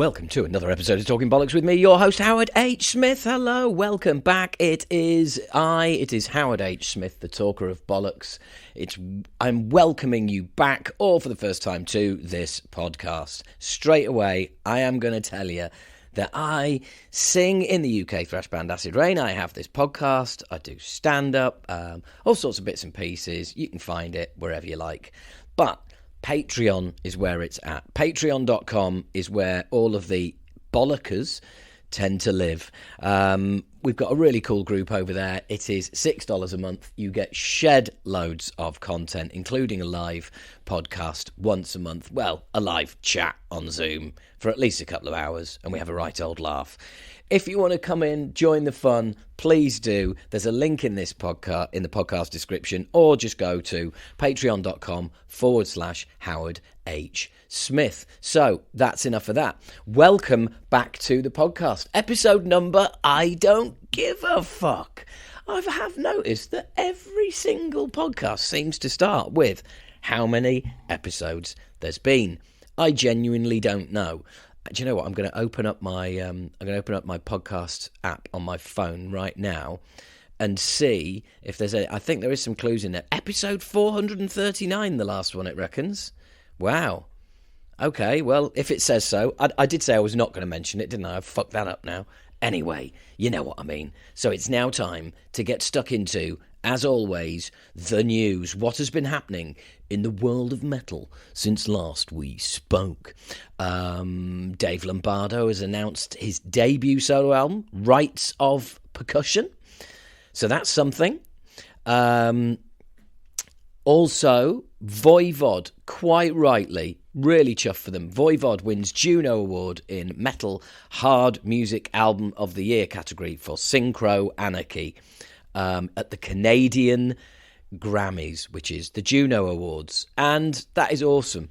Welcome to another episode of Talking Bollocks with me, your host, Howard H. Smith. Hello, welcome back. It is Howard H. Smith, the talker of bollocks. I'm welcoming you back, or for the first time, to this podcast. Straight away, I am going to tell you that I sing in the UK thrash band Acid Rain. I have this podcast, I do stand-up, all sorts of bits and pieces. You can find it wherever you like. But Patreon is where it's at. Patreon.com is where all of the bollockers tend to live. We've got a really cool group over there. It is $6 a month. You get shed loads of content, including a live podcast once a month. Well, a live chat on Zoom for at least a couple of hours, and we have a right old laugh. If you want to come in, join the fun, please do. There's a link in this podcast, in the podcast description, or just go to patreon.com/Howard H. Smith. So that's enough of that. Welcome back to the podcast. Episode number, I don't give a fuck. I have noticed that every single podcast seems to start with how many episodes there's been. I genuinely don't know. Do you know what? I'm going to open up my podcast app on my phone right now and see if there's any. I think there is some clues in there. Episode 439, the last one, it reckons. Wow. Okay, well, if it says so, I did say I was not going to mention it, didn't I? I've fucked that up now. Anyway, you know what I mean. So it's now time to get stuck into, as always, the news. What has been happening in the world of metal since last we spoke? Dave Lombardo has announced his debut solo album, Rites of Percussion. So that's something. Also, Voivod, quite rightly, really chuffed for them. Voivod wins Juno Award in Metal Hard Music Album of the Year category for Synchro Anarchy at the Canadian Grammys, which is the Juno Awards. And that is awesome.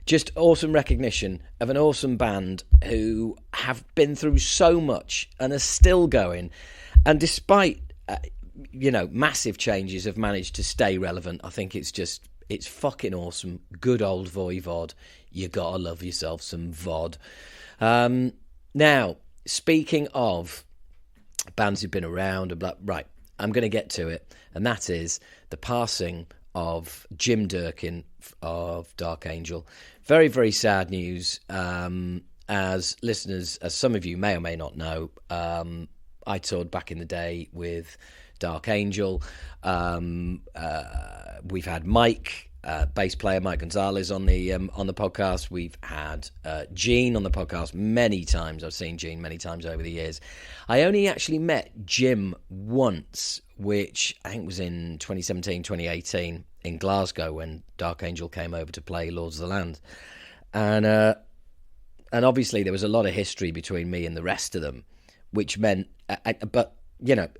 Just awesome recognition of an awesome band who have been through so much and are still going. And despite, massive changes, have managed to stay relevant. I think it's fucking awesome. Good old Voivod. You gotta love yourself some VOD. Now, speaking of bands who've been around, right, I'm going to get to it, and that is the passing of Jim Durkin of Dark Angel. Very, very sad news. As listeners, as some of you may or may not know, I toured back in the day with Dark Angel. We've had Mike, bass player Mike Gonzalez on the podcast. We've had Gene on the podcast many times. I've seen Gene many times over the years. I only actually met Jim once, which I think was in 2017, 2018 in Glasgow when Dark Angel came over to play Lords of the Land. And obviously there was a lot of history between me and the rest of them, which meant, but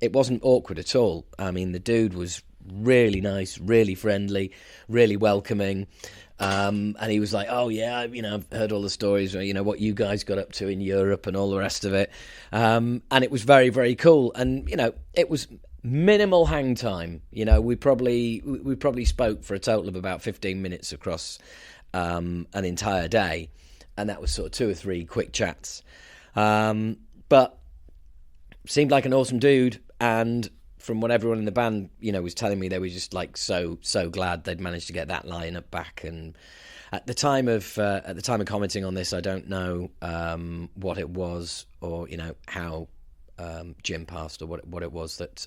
it wasn't awkward at all. I mean, the dude was really nice, really friendly, really welcoming. And he was like, oh yeah, I've heard all the stories, what you guys got up to in Europe and all the rest of it. And it was very, very cool. And, it was minimal hang time. We probably spoke for a total of about 15 minutes across an entire day. And that was sort of 2 or 3 quick chats. But seemed like an awesome dude, and from what everyone in the band, was telling me, they were just like so glad they'd managed to get that lineup back. And at the time of commenting on this, I don't know what it was, or how Jim passed, or what it was that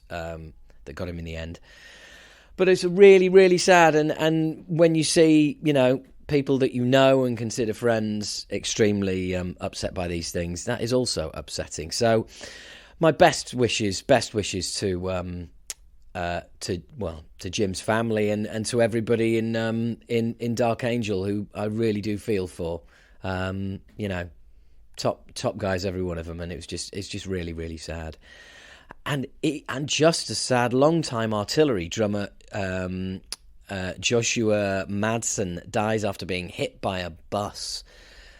got him in the end. But it's really, really sad. And when you see people that you know and consider friends extremely upset by these things, that is also upsetting. So my best wishes to Jim's family and to everybody in Dark Angel, who I really do feel for. Top guys, every one of them, and it's just really, really sad. And just as sad, long-time artillery drummer Joshua Madsen dies after being hit by a bus.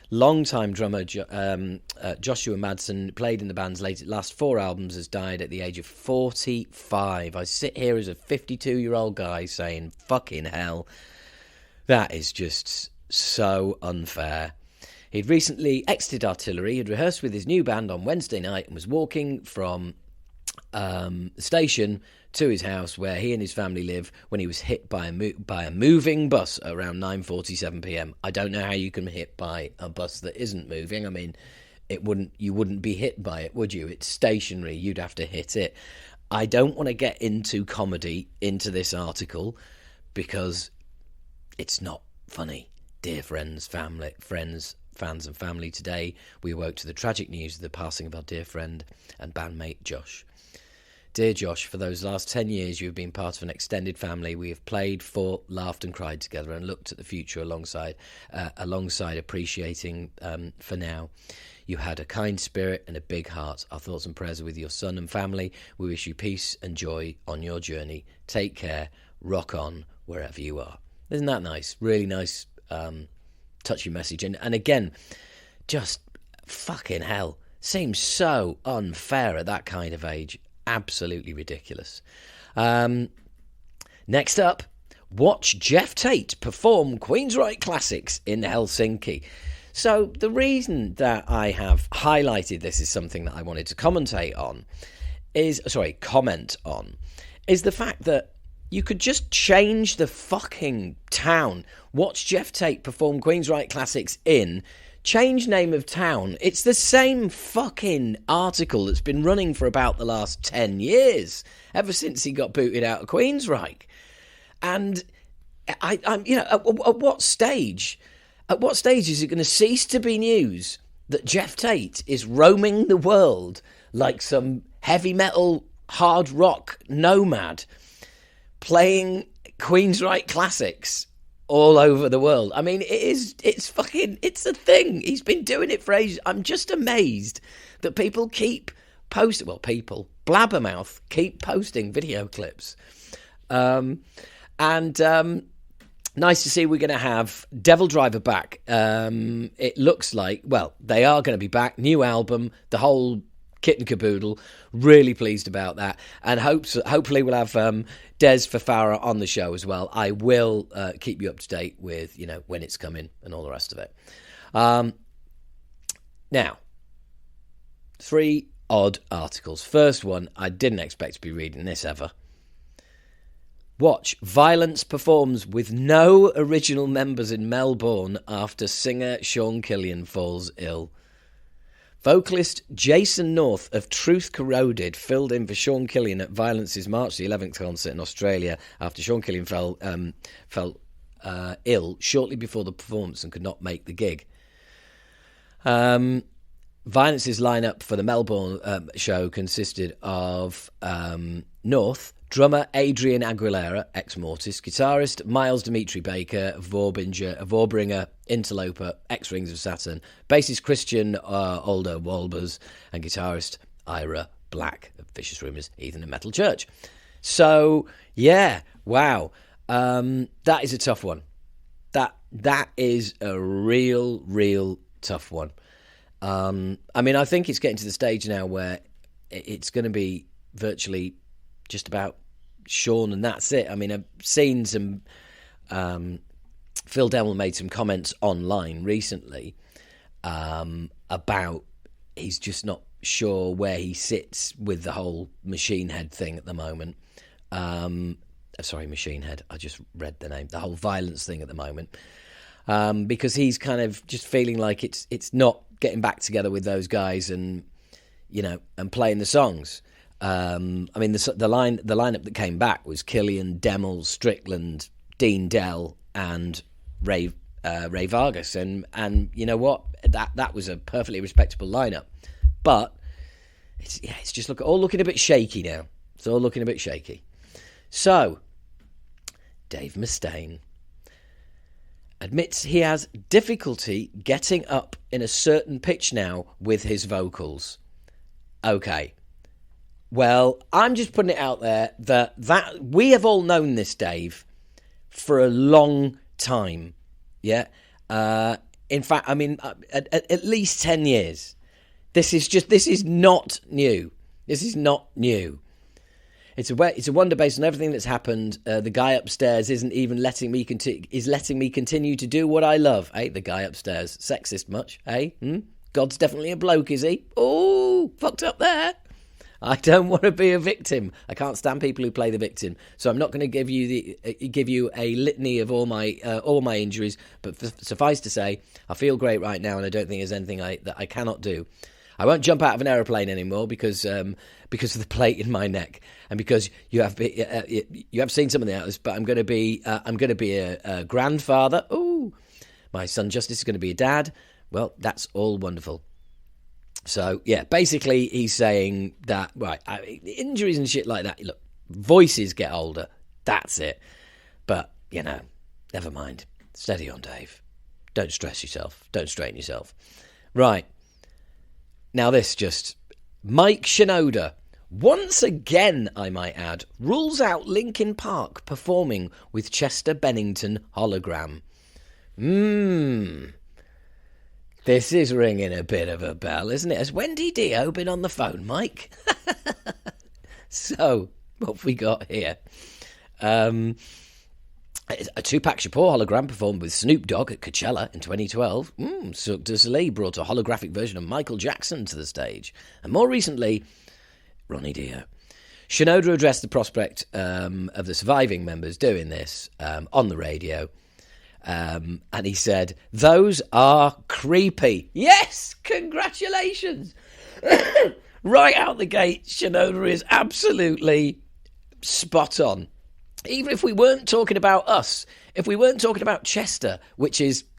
Long-time drummer Joshua Madsen played in the band's last 4 albums, has died at the age of 45. I sit here as a 52-year-old guy saying, fucking hell, that is just so unfair. He'd recently exited artillery, had rehearsed with his new band on Wednesday night and was walking from the station to his house where he and his family live when he was hit by a moving bus around 9:47 p.m. I don't know how you can be hit by a bus that isn't moving. I mean, you wouldn't be hit by it, would you? It's stationary. You'd have to hit it. I don't want to get into comedy into this article because it's not funny. Dear friends, fans and family, today we awoke to the tragic news of the passing of our dear friend and bandmate Josh. Dear Josh, for those last 10 years you have been part of an extended family. We have played, fought, laughed and cried together and looked at the future alongside appreciating for now. You had a kind spirit and a big heart. Our thoughts and prayers are with your son and family. We wish you peace and joy on your journey. Take care. Rock on wherever you are. Isn't that nice? Really nice, touchy message. And again, just fucking hell. Seems so unfair at that kind of age. Absolutely ridiculous. Next up, watch Jeff Tate perform Queensryche classics in Helsinki. So the reason that I have highlighted this is something that I wanted to comment on, is the fact that you could just change the fucking town. Watch Jeff Tate perform Queensryche classics in, change name of town. It's the same fucking article that's been running for about the last 10 years, ever since he got booted out of Queensryche. And I'm at what stage? At what stage is it going to cease to be news that Jeff Tate is roaming the world like some heavy metal, hard rock nomad, playing Queensryche classics all over the world? I mean, it's a thing. He's been doing it for ages. I'm just amazed that people keep posting, blabbermouth keep posting video clips. Nice to see we're going to have Devil Driver back. It looks like, they are going to be back. New album, the whole kit and caboodle. Really pleased about that. And hopefully we'll have Des Fafara on the show as well. I will keep you up to date with, when it's coming and all the rest of it. Now, 3 odd articles. First one, I didn't expect to be reading this ever. Watch, Violence performs with no original members in Melbourne after singer Sean Killian falls ill. Vocalist Jason North of Truth Corroded filled in for Sean Killian at Violence's March the 11th concert in Australia after Sean Killian fell ill shortly before the performance and could not make the gig. Violence's lineup for the Melbourne show consisted of North, drummer Adrian Aguilera, ex-Mortis, guitarist Miles Dimitri Baker, Vorbringer, Interloper, ex-Rings of Saturn, bassist Christian Alder Walbers, and guitarist Ira Black of Vicious Rumours, Heathen and Metal Church. So, yeah, wow. That is a tough one. That is a real tough one. I mean, I think it's getting to the stage now where it's going to be virtually just about Sean and that's it. I mean, I've seen some Phil Demmel made some comments online recently about he's just not sure where he sits with the whole Machine Head thing at the moment. Machine Head, I just read the name. The whole Violence thing at the moment. Because he's kind of just feeling like it's not getting back together with those guys and playing the songs. I mean, the lineup that came back was Killian, Demmel, Strickland, Dean Dell, and Ray Vargas, and you know what? That was a perfectly respectable lineup, but it's just all looking a bit shaky now. It's all looking a bit shaky. So, Dave Mustaine admits he has difficulty getting up in a certain pitch now with his vocals. Okay. Well, I'm just putting it out there that we have all known this, Dave, for a long time. Yeah. In fact, I mean, at least 10 years. This is not new. This is not new. It's a wonder based on everything that's happened. The guy upstairs isn't even letting me continue to do what I love. Hey, the guy upstairs, sexist much? Hey, God's definitely a bloke, is he? Oh, fucked up there. I don't want to be a victim. I can't stand people who play the victim. So I'm not going to give you a litany of all my injuries. But suffice to say, I feel great right now, and I don't think there's anything that I cannot do. I won't jump out of an aeroplane anymore because of the plate in my neck, and because you have seen some of the others. But I'm going to be a grandfather. Oh, my son Justice is going to be a dad. Well, that's all wonderful. So yeah, basically he's saying that injuries and shit like that. Look, voices get older. That's it. But never mind. Steady on, Dave. Don't stress yourself. Don't strain yourself. Right. Now Mike Shinoda, once again, I might add, rules out Linkin Park performing with Chester Bennington hologram. This is ringing a bit of a bell, isn't it? Has Wendy Dio been on the phone, Mike? So, what have we got here? A Tupac Shakur hologram performed with Snoop Dogg at Coachella in 2012. Cirque du Soleil brought a holographic version of Michael Jackson to the stage. And more recently, Ronnie Dio. Shinoda addressed the prospect of the surviving members doing this on the radio. And he said, "Those are creepy." Yes, congratulations. Right out the gate, Shinoda is absolutely spot on. Even if we weren't talking about us, if we weren't talking about Chester,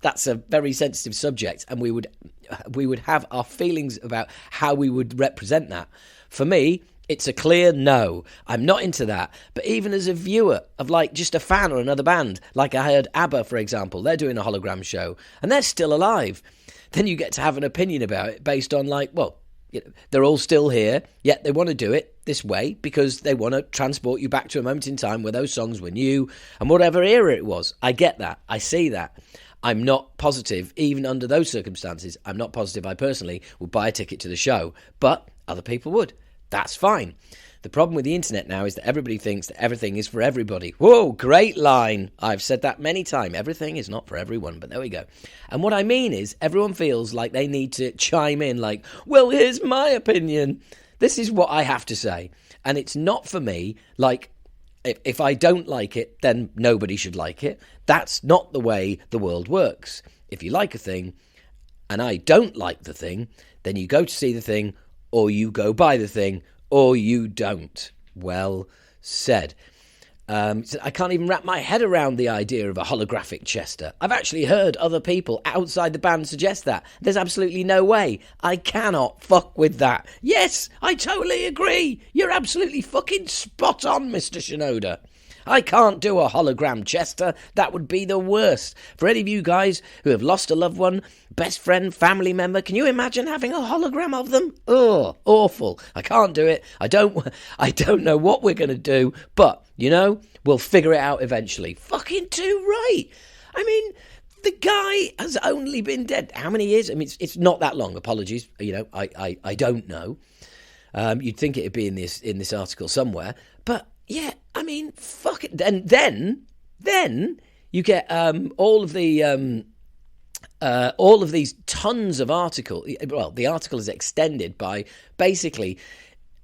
that's a very sensitive subject, and we would have our feelings about how we would represent that. For me, it's a clear no. I'm not into that. But even as a viewer of just a fan or another band, like I heard ABBA, for example, they're doing a hologram show and they're still alive. Then you get to have an opinion about it based on they're all still here, yet they want to do it this way because they want to transport you back to a moment in time where those songs were new and whatever era it was. I get that. I see that. I'm not positive, even under those circumstances, I'm not positive I personally would buy a ticket to the show, but other people would. That's fine. The problem with the internet now is that everybody thinks that everything is for everybody. Whoa, great line. I've said that many times. Everything is not for everyone, but there we go. And what I mean is everyone feels like they need to chime in well, here's my opinion. This is what I have to say. And it's not for me. If I don't like it, then nobody should like it. That's not the way the world works. If you like a thing and I don't like the thing, then you go to see the thing, or you go buy the thing, or you don't. Well said. I can't even wrap my head around the idea of a holographic Chester. I've actually heard other people outside the band suggest that. There's absolutely no way. I cannot fuck with that. Yes, I totally agree. You're absolutely fucking spot on, Mr. Shinoda. I can't do a hologram Chester. That would be the worst. For any of you guys who have lost a loved one, best friend, family member, can you imagine having a hologram of them? Oh, awful. I can't do it. I don't know what we're going to do, but, we'll figure it out eventually. Fucking too right. I mean, the guy has only been dead how many years? I mean, it's not that long. Apologies. I don't know. You'd think it'd be in this article somewhere, but yeah, I mean, fuck it. Then you get all of these tons of article. Well, the article is extended by basically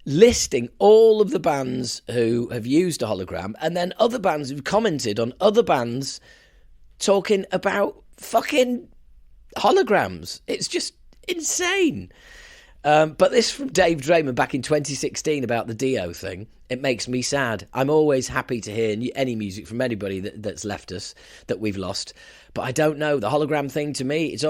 listing all of the bands who have used a hologram, and then other bands who've commented on other bands talking about fucking holograms. It's just insane. But this from Dave Draymond back in 2016 about the Dio thing. It makes me sad. I'm always happy to hear any music from anybody that's left us, that we've lost. But I don't know. The hologram thing, to me, it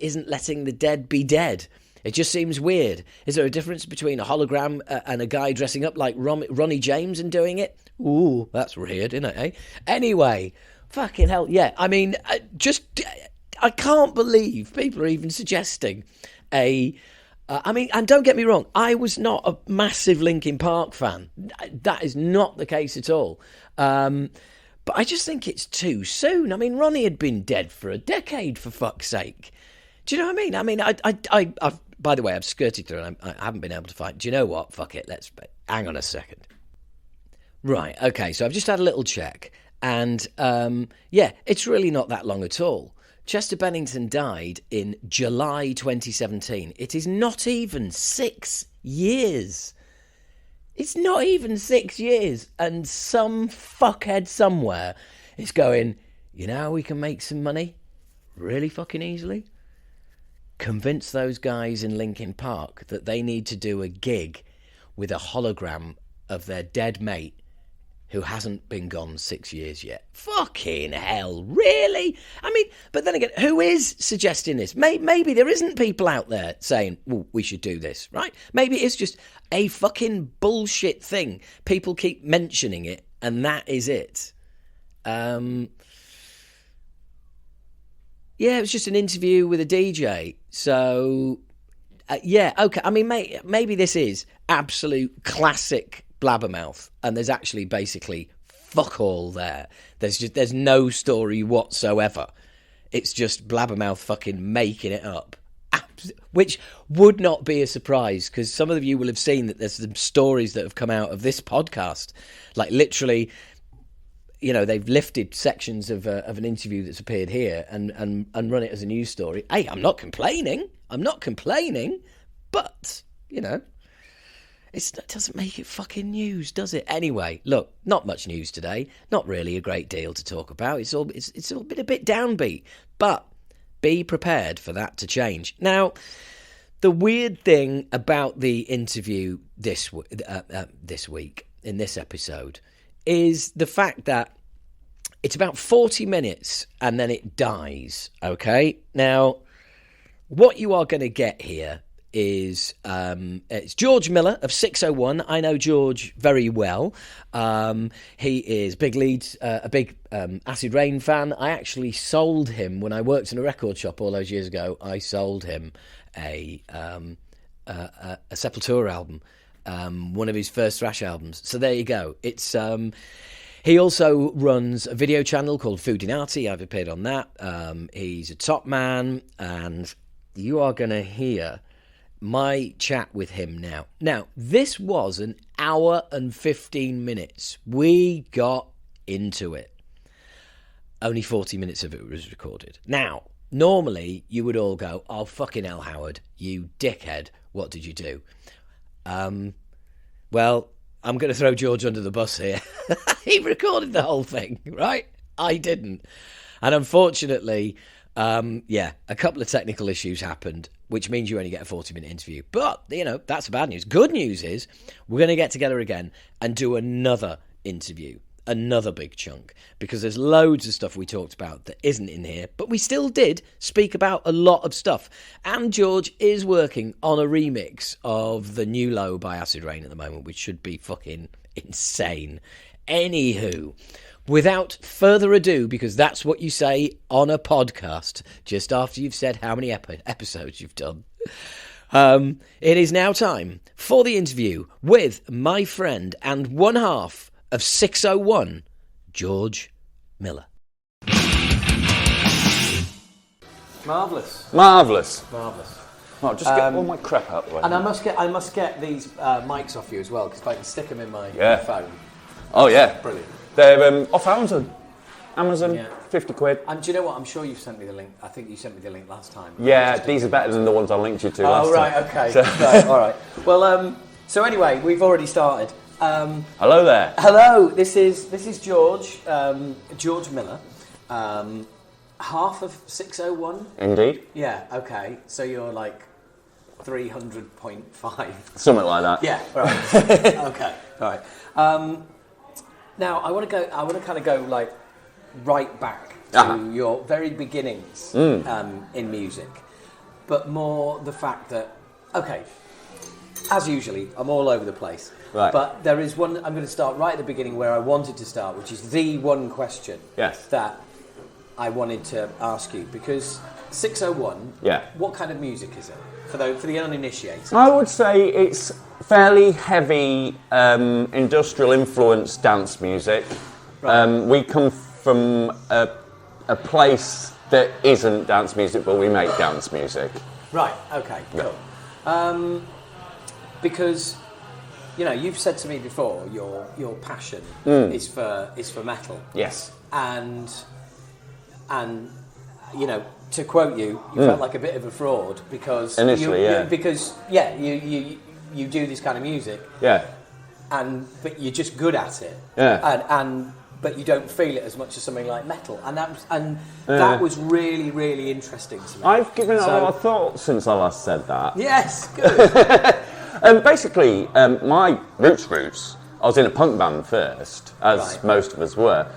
isn't letting the dead be dead. It just seems weird. Is there a difference between a hologram and a guy dressing up like Ronnie James and doing it? Ooh, that's weird, isn't it, eh? Anyway, fucking hell, yeah. I mean, I can't believe people are even suggesting and don't get me wrong, I was not a massive Linkin Park fan. That is not the case at all. But I just think it's too soon. I mean, Ronnie had been dead for a decade, for fuck's sake. Do you know what I mean? I mean, I've by the way, I've skirted through and I haven't been able to find. Do you know what? Fuck it. Hang on a second. Right, okay, so I've just had a little check, and it's really not that long at all. Chester Bennington died in July 2017. It is not even 6 years. It's not even 6 years, and some fuckhead somewhere is going, you know how we can make some money really fucking easily? Convince those guys in Linkin Park that they need to do a gig with a hologram of their dead mate who hasn't been gone 6 years yet. Fucking hell, really? I mean, but then again, who is suggesting this? Maybe there isn't people out there saying, well, we should do this, right? Maybe it's just a fucking bullshit thing. People keep mentioning it, and that is it. Yeah, it was just an interview with a DJ. So, yeah, okay. I mean, maybe this is absolute classic blabbermouth, and there's actually basically fuck all there. There's no story whatsoever. It's just blabbermouth fucking making it up, which would not be a surprise, because some of you will have seen that there's some stories that have come out of this podcast, like literally, you know, they've lifted sections of an interview that's appeared here and run it as a news story. Hey, I'm not complaining, but you know, it doesn't make it fucking news, does it? Anyway, look, not much news today. Not really a great deal to talk about. It's all been a bit downbeat, but be prepared for that to change. Now, the weird thing about the interview this week in this episode is the fact that it's about 40 minutes and then it dies. Okay, now what you are going to get here is it's George Miller of 601. I know George very well. He is a big Acid Rain fan. I actually sold him when I worked in a record shop all those years ago. I sold him a Sepultura album, one of his first thrash albums. So there you go. It's he also runs a video channel called Foodinati. I've appeared on that. He's a top man, and you are going to hear my chat with him now. Now, this was an hour and 15 minutes. We got into it. Only 40 minutes of it was recorded. Now, normally you would all go, oh, fucking hell, Howard, you dickhead, what did you do? Well, I'm going to throw George under the bus here. He recorded the whole thing, right? I didn't. And unfortunately, a couple of technical issues happened, which means you only get a 40-minute interview. But, you know, that's bad news. Good news is we're going to get together again and do another interview, another big chunk, because there's loads of stuff we talked about that isn't in here, but we still did speak about a lot of stuff. And George is working on a remix of The New Low by Acid Rain at the moment, which should be fucking insane. Anywho, without further ado, because that's what you say on a podcast just after you've said how many episodes you've done, it is now time for the interview with my friend and one half of 601, George Miller. Marvellous. Right, just get all my crap out the way. And I must get these mics off you as well, because if I can stick them in my phone. Oh yeah, Brilliant. They're off Amazon. Amazon, 50 quid. And do you know what? I'm sure you've sent me the link. I think you sent me the link last time. Yeah, these are better than the ones I linked you to last right, time. okay. Right, all right. Well, so anyway, we've already started. Hello there. Hello, this is George, George Miller, half of 601. Indeed. Yeah, okay. So you're like 300.5. Something like that. Yeah, right. Okay, all right. Now I want to kind of go like right back to your very beginnings in music, but more the fact that, okay, as usually, I'm all over the place. Right. But there is one, I'm going to start right at the beginning where I wanted to start, which is the one question that I wanted to ask you. Because 601, what kind of music is it? For the uninitiated. I would say it's fairly heavy industrial influence dance music. Right. We come from a place that isn't dance music, but we make dance music. Right, okay, cool. Because you know, you've said to me before your passion is for metal. Yes. And you know, to quote you, you felt like a bit of a fraud because initially, you do this kind of music. Yeah. But you're just good at it. Yeah. But you don't feel it as much as something like metal, and that was really, really interesting to me. I've given it a lot of thought since I last said that. Yes, good. Basically, my roots, I was in a punk band first, as most of us were,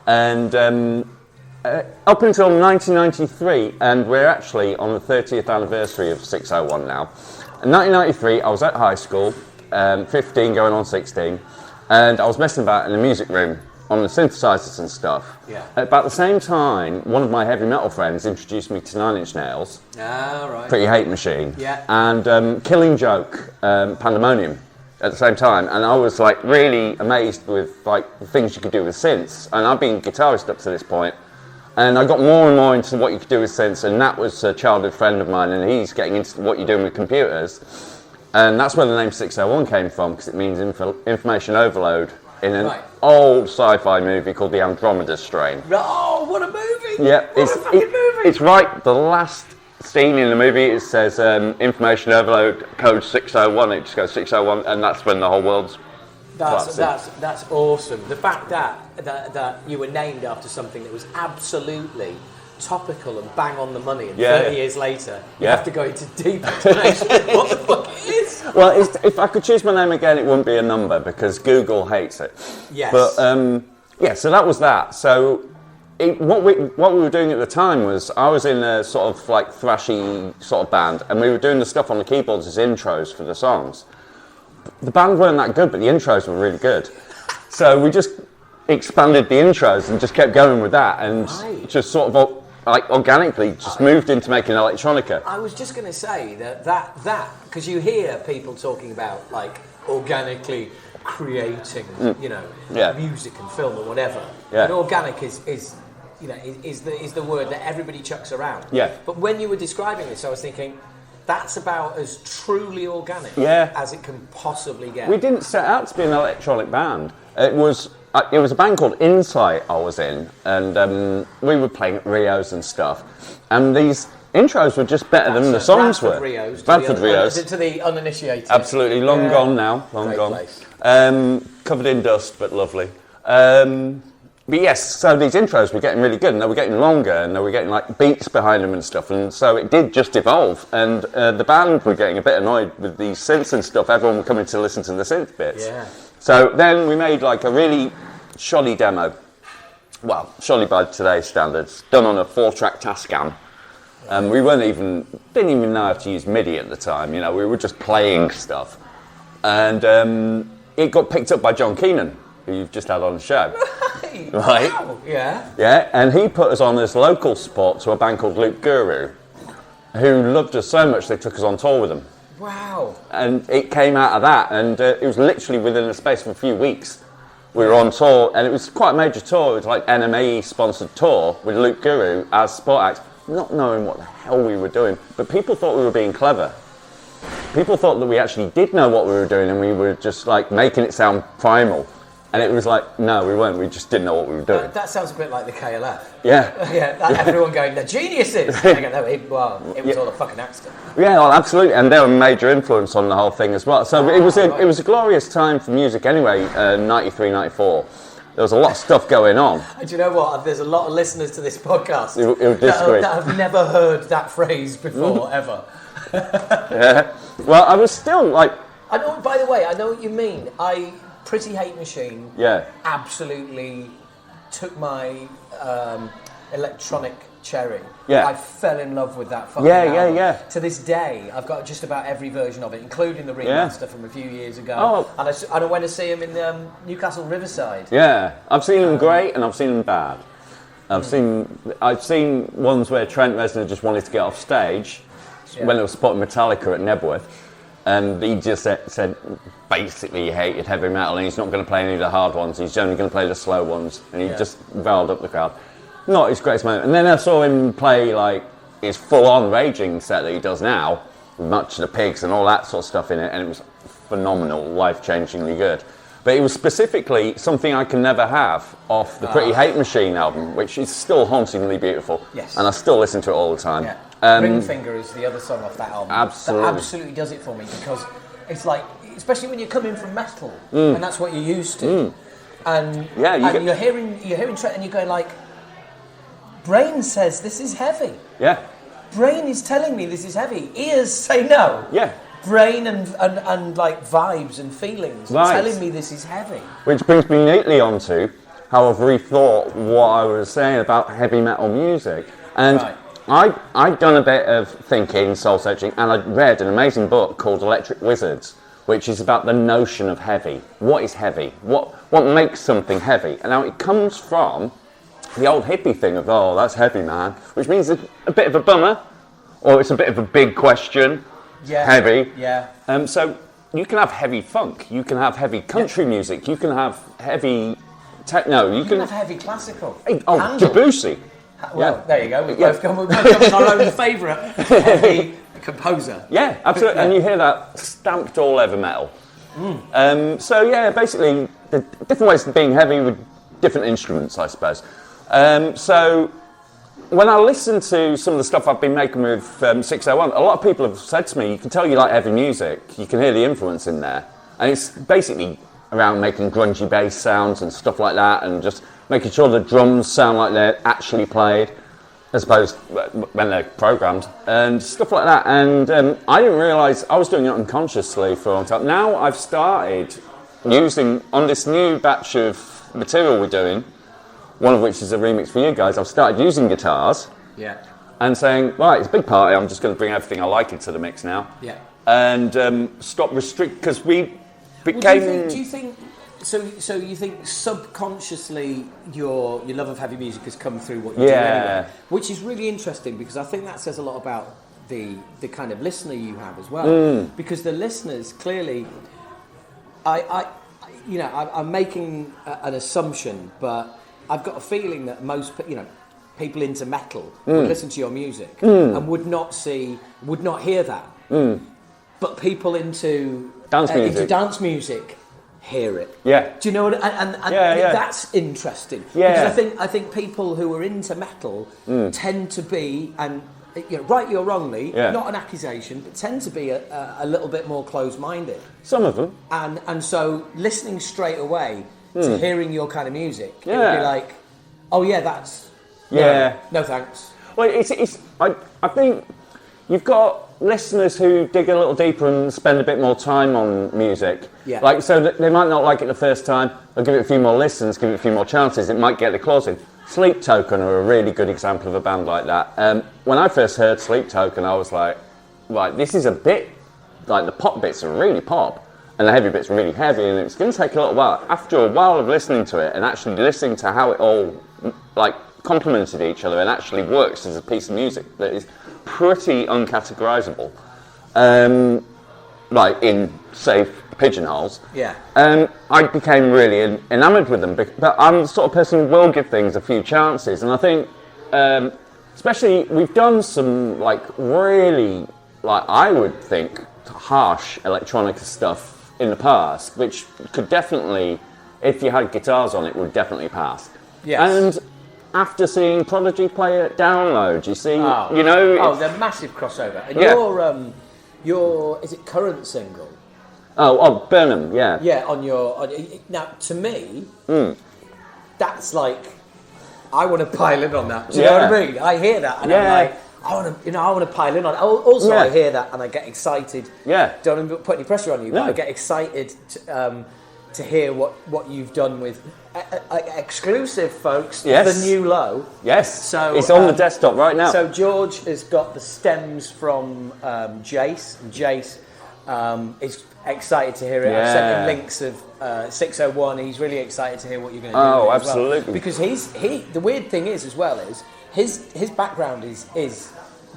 and up until 1993, and we're actually on the 30th anniversary of 601 now. In 1993, I was at high school, 15 going on 16, and I was messing about in the music room on the synthesizers and stuff. Yeah. At about the same time, one of my heavy metal friends introduced me to Nine Inch Nails, Pretty Hate Machine, and Killing Joke, Pandemonium at the same time. And I was like really amazed with like the things you could do with synths. And I've been a guitarist up to this point, and I got more and more into what you could do with synths. And Nat was a childhood friend of mine, and he's getting into what you're doing with computers. And that's where the name 601 came from, because it means information overload in an old sci-fi movie called The Andromeda Strain. Oh, what a movie! Yeah, what a fucking movie! It's right, the last scene in the movie, it says information overload, code 601, it just goes 601, and that's when the whole world's That's awesome. The fact that you were named after something that was absolutely topical and bang on the money, and 30 years later, you have to go into deep explanation of what the fuck it is. Well, if I could choose my name again, it wouldn't be a number, because Google hates it. Yes. But, so that was that. So what we were doing at the time was, I was in a sort of like thrashy sort of band, and we were doing the stuff on the keyboards as intros for the songs. The band weren't that good, but the intros were really good. So we just expanded the intros and just kept going with that, and just sort of like organically just moved into making electronica. I was just going to say that because you hear people talking about like organically creating, music and film or whatever. Yeah. And organic is the word that everybody chucks around. Yeah. But when you were describing this, I was thinking, that's about as truly organic as it can possibly get. We didn't set out to be an electronic band. It was a band called Insight I was in, and we were playing at Rios and stuff. And these intros were just better than the songs were. Bradford Rios. To the uninitiated. Absolutely, long gone now. Long gone. Place. Covered in dust, but lovely. But yes, so these intros were getting really good, and they were getting longer, and they were getting like beats behind them and stuff, and so it did just evolve. And the band were getting a bit annoyed with these synths and stuff. Everyone were coming to listen to the synth bits. Yeah. So then we made like a really shoddy demo. Well, shoddy by today's standards, done on a 4-track Tascam. We didn't even know how to use MIDI at the time. You know, we were just playing stuff, and it got picked up by John Keenan, who you've just had on the show. Right. Wow. Yeah. Yeah, and he put us on as local support to a band called Loop Guru, who loved us so much they took us on tour with them. Wow. And it came out of that, and it was literally within the space of a few weeks. We were on tour, and it was quite a major tour. It was like NME sponsored tour with Loop Guru as support act, not knowing what the hell we were doing, but people thought we were being clever. People thought that we actually did know what we were doing, and we were just like making it sound primal. And it was like, no, we weren't. We just didn't know what we were doing. That sounds a bit like the KLF. Yeah. Everyone going, they're geniuses. I go, no, it was all a fucking accident. Yeah, well, absolutely. And they were a major influence on the whole thing as well. So it was a glorious time for music anyway, 93, 94. There was a lot of stuff going on. And do you know what? There's a lot of listeners to this podcast that have never heard that phrase before, ever. Yeah. Well, I was still like... I know. By the way, I know what you mean. Pretty Hate Machine absolutely took my electronic cherry. Yeah. I fell in love with that fucking album. Yeah. To this day, I've got just about every version of it, including the remaster from a few years ago. Oh. And I went to see him in Newcastle Riverside. Yeah, I've seen them great and I've seen them bad. I've seen ones where Trent Reznor just wanted to get off stage when they were supporting Metallica at Nebworth. And he just said basically he hated heavy metal and he's not going to play any of the hard ones, he's only going to play the slow ones, and he just riled up the crowd. Not his greatest moment. And then I saw him play like his full-on raging set that he does now, with Much of the Pigs and all that sort of stuff in it, and it was phenomenal, life-changingly good. But it was specifically something I can never have off the Pretty Hate Machine album, which is still hauntingly beautiful. Yes. And I still listen to it all the time. Yeah. Ring Finger is the other song off that album. Absolutely. That absolutely does it for me, because it's like, especially when you're coming from metal, and that's what you're used to. And, you're hearing Trent, and you're going like, brain says this is heavy. Yeah. Brain is telling me this is heavy. Ears say no. Yeah. Brain and like vibes and feelings are telling me this is heavy. Which brings me neatly onto how I've rethought what I was saying about heavy metal music. And I'd done a bit of thinking, soul searching, and I'd read an amazing book called Electric Wizards, which is about the notion of heavy. What is heavy? What makes something heavy? And now it comes from the old hippie thing of, oh, that's heavy, man, which means it's a bit of a bummer, or it's a bit of a big question. Yeah. Heavy. Yeah. So you can have heavy funk, you can have heavy country music, you can have heavy techno, you can have heavy classical. Oh, Debussy. Well, there you go. We've both come with our own favourite heavy composer. Yeah, absolutely. And you hear that stamped all over metal. So yeah, basically, the different ways of being heavy with different instruments, I suppose. So when I listen to some of the stuff I've been making with 601, a lot of people have said to me, you can tell you like heavy music, you can hear the influence in there. And it's basically around making grungy bass sounds and stuff like that, and just making sure the drums sound like they're actually played, as opposed when they're programmed, and stuff like that. And I didn't realise I was doing it unconsciously for a long time. Now I've started using, on this new batch of material we're doing, one of which is a remix for you guys, I've started using guitars. Yeah. And saying, right, it's a big party, I'm just going to bring everything I like into the mix now. Yeah. And stop because we became... Well, do you think so you think subconsciously your love of heavy music has come through what you do anyway, which is really interesting, because I think that says a lot about the kind of listener you have as well. Because the listeners clearly, I'm making an assumption, but I've got a feeling that most people into metal would listen to your music and would not hear that. But people into dance music hear it. Yeah. Do you know what? And that's interesting. Yeah. Because I think people who are into metal tend to be, and rightly or wrongly, not an accusation, but tend to be a little bit more closed-minded. Some of them. And so listening straight away to hearing your kind of music, it would be like, oh yeah, that's no thanks. Well, I think you've got listeners who dig a little deeper and spend a bit more time on music. Yeah. Like, so they might not like it the first time, they'll give it a few more listens, give it a few more chances, it might get the claws in. Sleep Token are a really good example of a band like that. When I first heard Sleep Token, I was like, right, this is a bit, like the pop bits are really pop, and the heavy bits are really heavy, and it's going to take a little while. After a while of listening to it, and actually listening to how it all, like, complemented each other and actually works as a piece of music that is pretty uncategorizable, like in, say, pigeonholes. Yeah. I became really enamoured with them, but I'm the sort of person who will give things a few chances, and I think, especially, we've done some, like, really, like, I would think, harsh electronic stuff in the past, which could definitely, if you had guitars on it, would definitely pass. Yes. And after seeing Prodigy play at Download, you see, they're massive crossover. And your is it current single? Oh, Burnham, yeah. Yeah, now to me, that's like, I want to pile in on that. Do you know what I mean? I hear that and I'm like, I want to pile in on it. Also, I hear that and I get excited. Yeah. Don't put any pressure on you, but I get excited to hear what you've done with exclusive, folks. The new low. Yes. So it's on the desktop right now. So George has got the stems from Jace, and Jace is excited to hear it. I've sent him links of 601. He's really excited to hear what you're going to do. Oh, absolutely. Well. Because the weird thing is his background is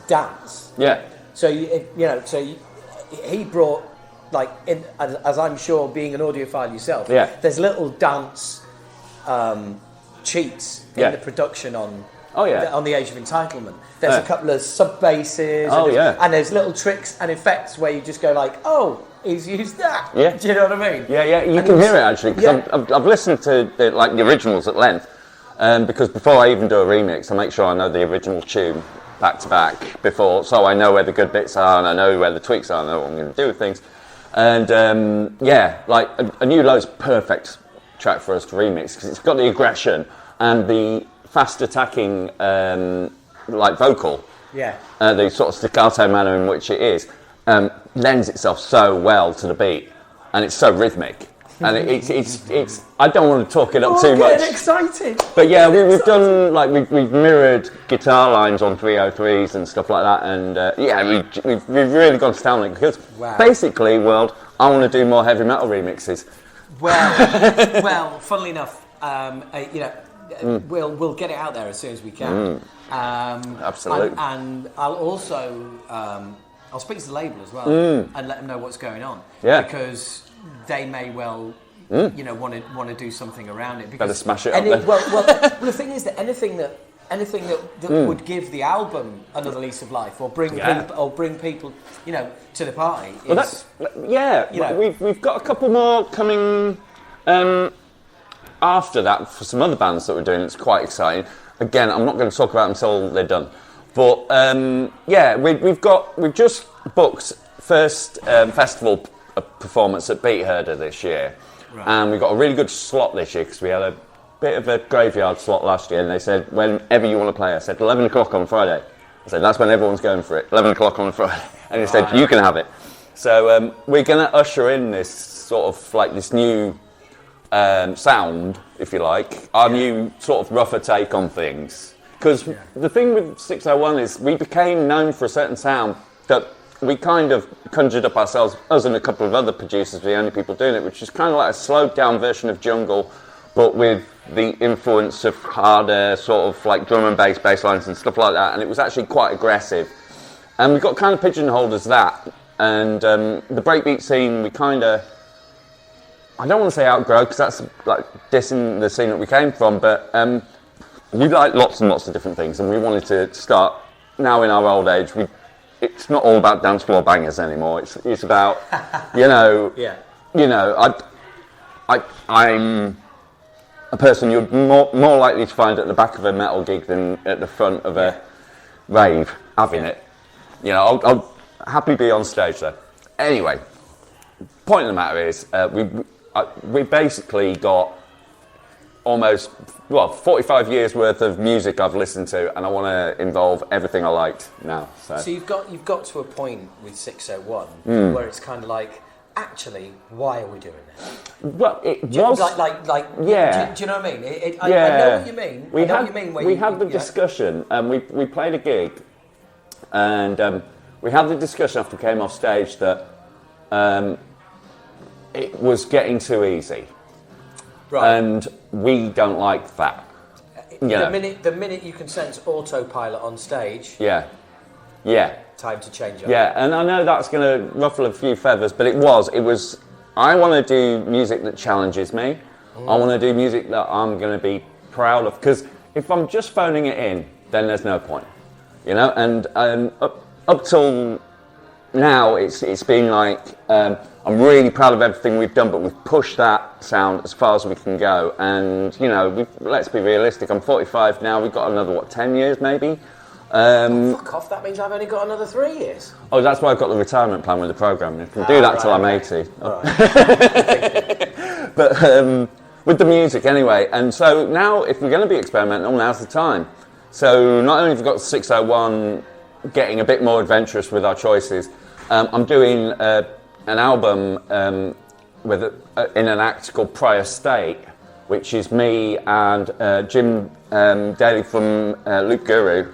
dance. Yeah. So he brought, like, as I'm sure, being an audiophile yourself, there's little dance cheats in the production on the Age of Entitlement. There's a couple of sub basses and there's little tricks and effects where you just go like, oh, he's used that. Yeah. Do you know what I mean? Yeah, you And can he's- hear it actually, because yeah. I've listened to the originals at length, because before I even do a remix, I make sure I know the original tune back to back before, so I know where the good bits are and I know where the tweaks are and I know what I'm going to do with things. And like a New Low's perfect track for us to remix because it's got the aggression and the fast attacking like vocal. Yeah. The sort of staccato manner in which it is lends itself so well to the beat, and it's so rhythmic. And it's I don't want to talk it up too much. I'm excited. But yeah, we've done like we've mirrored guitar lines on 303s and stuff like that, and we've really gone to town on it because basically, world, I want to do more heavy metal remixes. Well, funnily enough, we'll get it out there as soon as we can. Absolutely. And I'll also I'll speak to the label as well and let them know what's going on. Yeah. Because they may well, want to do something around it. Because better smash it up then. Well, the thing is that anything that would give the album another lease of life, or bring people, to the party. We've got a couple more coming after that for some other bands that we're doing. It's quite exciting. Again, I'm not going to talk about them until they're done. But we've just booked first festival performance at Beat Herder this year, and we got a really good slot this year because we had a bit of a graveyard slot last year, and they said whenever you want to play. I said 11 o'clock on Friday. I said that's when everyone's going for it. 11 o'clock on Friday, and they said you can have it. So we're going to usher in this sort of like this new sound, if you like, our new sort of rougher take on things. Because the thing with 601 is we became known for a certain sound that we kind of conjured up ourselves, us and a couple of other producers, the only people doing it, which is kind of like a slowed down version of Jungle, but with the influence of harder sort of like drum and bass lines and stuff like that, and it was actually quite aggressive. And we got kind of pigeonholed as that, and the breakbeat scene, we kind of, I don't want to say outgrow, because that's like dissing the scene that we came from, but we like lots and lots of different things, and we wanted to start, now in our old age, it's not all about dance floor bangers anymore. It's about, I'm a person you're more likely to find at the back of a metal gig than at the front of a rave having it. I'll happily be on stage there. Anyway, point of the matter is, we basically got almost 45 years worth of music I've listened to, and I want to involve everything I liked now. So you've got to a point with 601 where it's kind of like, actually, why are we doing this? Well, it was Do you know what I mean? I know what you mean. We had the discussion, and we played a gig, and we had the discussion after we came off stage that it was getting too easy. Right. And we don't like that. The minute you can sense autopilot on stage. Yeah. Time to change up. Yeah, and I know that's going to ruffle a few feathers, but it was. I want to do music that challenges me. I want to do music that I'm going to be proud of. Because if I'm just phoning it in, then there's no point, And up till now, it's been like. I'm really proud of everything we've done, but we've pushed that sound as far as we can go. And, let's be realistic, I'm 45 now, we've got another, 10 years maybe? Fuck off, that means I've only got another 3 years. Oh, that's why I've got the retirement plan with the programme. I can do that till I'm 80. Right. But with the music anyway, and so now if we're going to be experimental, now's the time. So not only have we got 601 getting a bit more adventurous with our choices, I'm doing an album in an act called Prior State, which is me and Jim Daly from Loop Guru.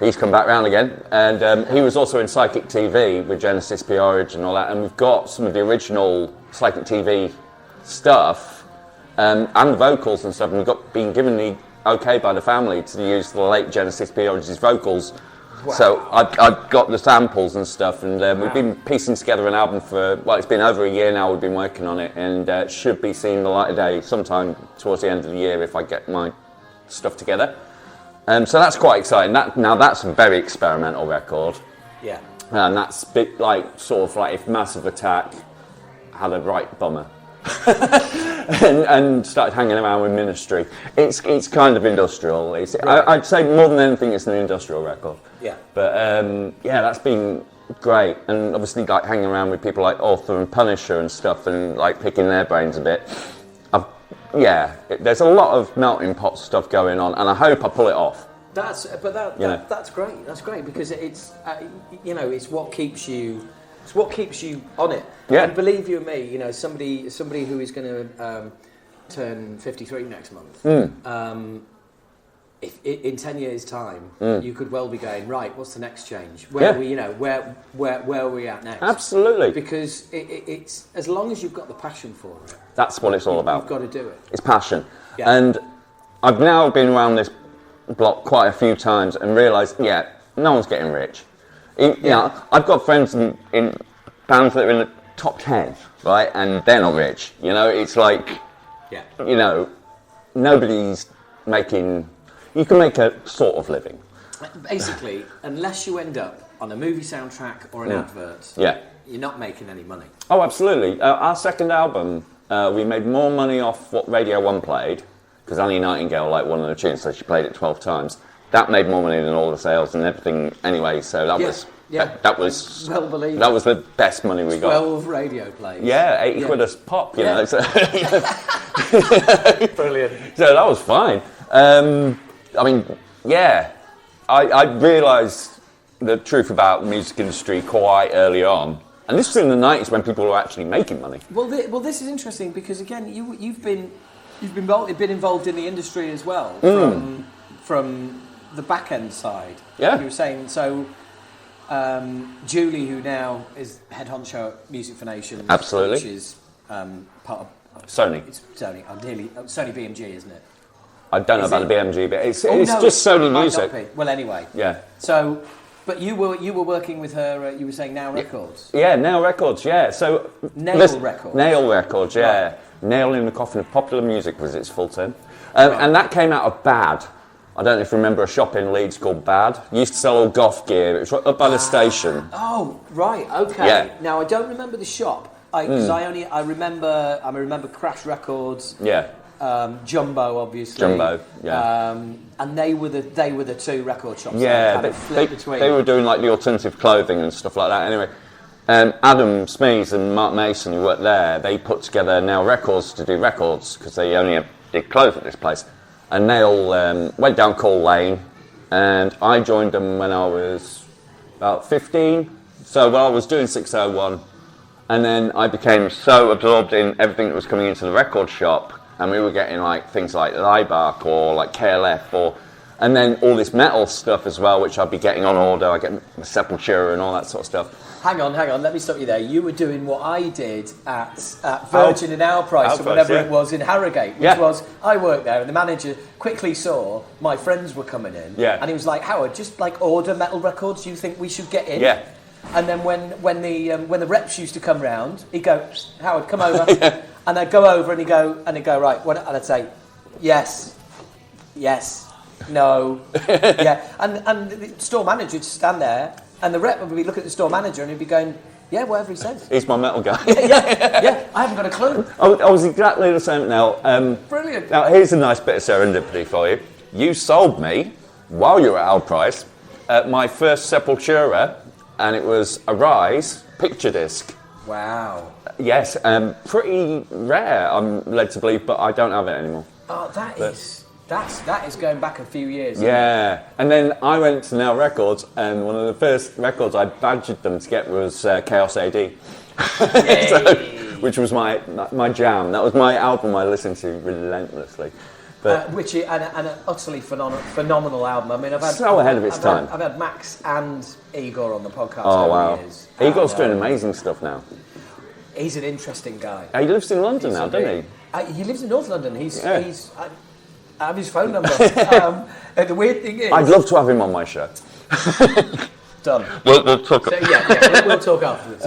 He's come back round again, and he was also in Psychic TV with Genesis P. Origin and all that, and we've got some of the original Psychic TV stuff and the vocals and stuff, and we've been given the okay by the family to use the late Genesis P. Origin's vocals. Wow. So I've got the samples and stuff, and we've been piecing together an album for, it's been over a year now we've been working on it, and it should be seeing the light of day sometime towards the end of the year if I get my stuff together. So that's quite exciting. That's a very experimental record. Yeah. And that's a bit like, sort of like if Massive Attack had a right bummer. and started hanging around with Ministry. It's kind of industrial. I'd say more than anything, it's an industrial record. Yeah. But that's been great. And obviously, like hanging around with people like Author and Punisher and stuff, and like picking their brains a bit. There's a lot of melting pot stuff going on, and I hope I pull it off. That's great. That's great because it's it's what keeps you. It's what keeps you on it. Yeah. And believe you me, somebody who is going to turn 53 next month. If in 10 years' time, you could well be going, right, what's the next change? Where are we at next? Absolutely. Because it's as long as you've got the passion for it. That's what it's all about. You've got to do it. It's passion. Yeah. And I've now been around this block quite a few times and realised, no one's getting rich. I've got friends in bands that are in the top 10, right? And they're not rich. It's like, nobody's making... You can make a sort of living. Basically, unless you end up on a movie soundtrack or an advert, you're not making any money. Oh, absolutely. Our second album, we made more money off what Radio 1 played, because Annie Nightingale liked one of the tunes, so she played it 12 times. That made more money than all the sales and everything anyway, so that was well believed. That was the best money we got. 12 radio plays. Yeah, 80 quid a pop, you know. So Brilliant. So that was fine. I realised the truth about the music industry quite early on. And this was in the 90s when people were actually making money. Well, this is interesting because, again, you've been involved in the industry as well, from the back end side. Yeah. You were saying, so Julie, who now is head honcho at Music for Nations. Absolutely. Which is part of... Sony. It's Sony. Sony BMG, isn't it? I don't know about the BMG, but it's no, just Sony Music. Well, anyway. Yeah. So, but you were working with her. You were saying Now Records. Yeah, Nail Records. Yeah. So Nail Records. Nail Records. Yeah. Right. Nail in the Coffin of Popular Music was its full term, and that came out of Bad. I don't know if you remember a shop in Leeds called Bad. Used to sell all golf gear. It was right up by the station. Oh, right. Okay. Yeah. Now I don't remember the shop because I remember Crash Records. Yeah. Jumbo, obviously. Jumbo, yeah. And they were the two record shops. Yeah, they were doing like the alternative clothing and stuff like that. Anyway, Adam Smees and Mark Mason, who worked there, they put together Nail Records to do records because they only did clothes at this place. And Nail went down Call Lane, and I joined them when I was about 15. So I was doing 601, and then I became so absorbed in everything that was coming into the record shop. And we were getting like things like Liebark or like KLF and then all this metal stuff as well, which I'd be getting on order. I get Sepultura and all that sort of stuff. Hang on. Let me stop you there. You were doing what I did at Virgin in Our Price or whatever it was in Harrogate, which was I worked there, and the manager quickly saw my friends were coming in, and he was like, "Howard, just like order metal records. You think we should get in?" Yeah. And then when the reps used to come round, he'd go, "Howard, come over." And I'd go over and he'd go, right, and I'd say, yes, no, yeah. And the store manager would stand there, and the rep would be looking at the store manager and he'd be going, yeah, whatever he says. He's my metal guy. yeah, I haven't got a clue. I was exactly the same now. Brilliant. Now, here's a nice bit of serendipity for you. You sold me, while you were at our price, my first Sepultura, and it was a Rise picture disc. Wow. Yes, pretty rare, I'm led to believe, but I don't have it anymore. Oh, that is going back a few years. Yeah, and then I went to Nail Records, and one of the first records I badgered them to get was Chaos AD, which was my jam. That was my album I listened to relentlessly. But an utterly phenomenal album. I mean, I've had ahead of its time. I've had Max and Igor on the podcast. Oh wow! Years, Igor's doing amazing stuff now. He's an interesting guy. He lives in London now, doesn't he? He lives in North London. I have his phone number. The weird thing is, I'd love to have him on my show. Done. We'll talk. We'll talk afterwards.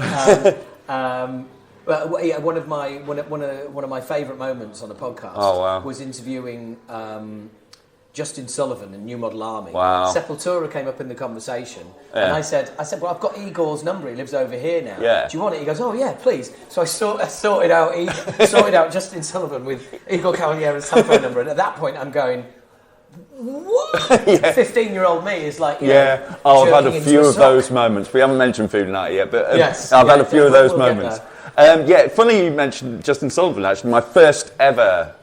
One of my favourite moments on the podcast was interviewing Justin Sullivan and New Model Army. Wow. Sepultura came up in the conversation, and I said, well, I've got Igor's number. He lives over here now. Yeah. Do you want it? He goes, oh yeah, please. So I sorted out Justin Sullivan with Igor Cavaliero's telephone number, and at that point, I'm going, what? 15-year-old me is like, I've had a few of those moments. We haven't mentioned Foodinati yet, but I've had a few of those moments. Funny you mentioned Justin Sullivan. Actually, my first ever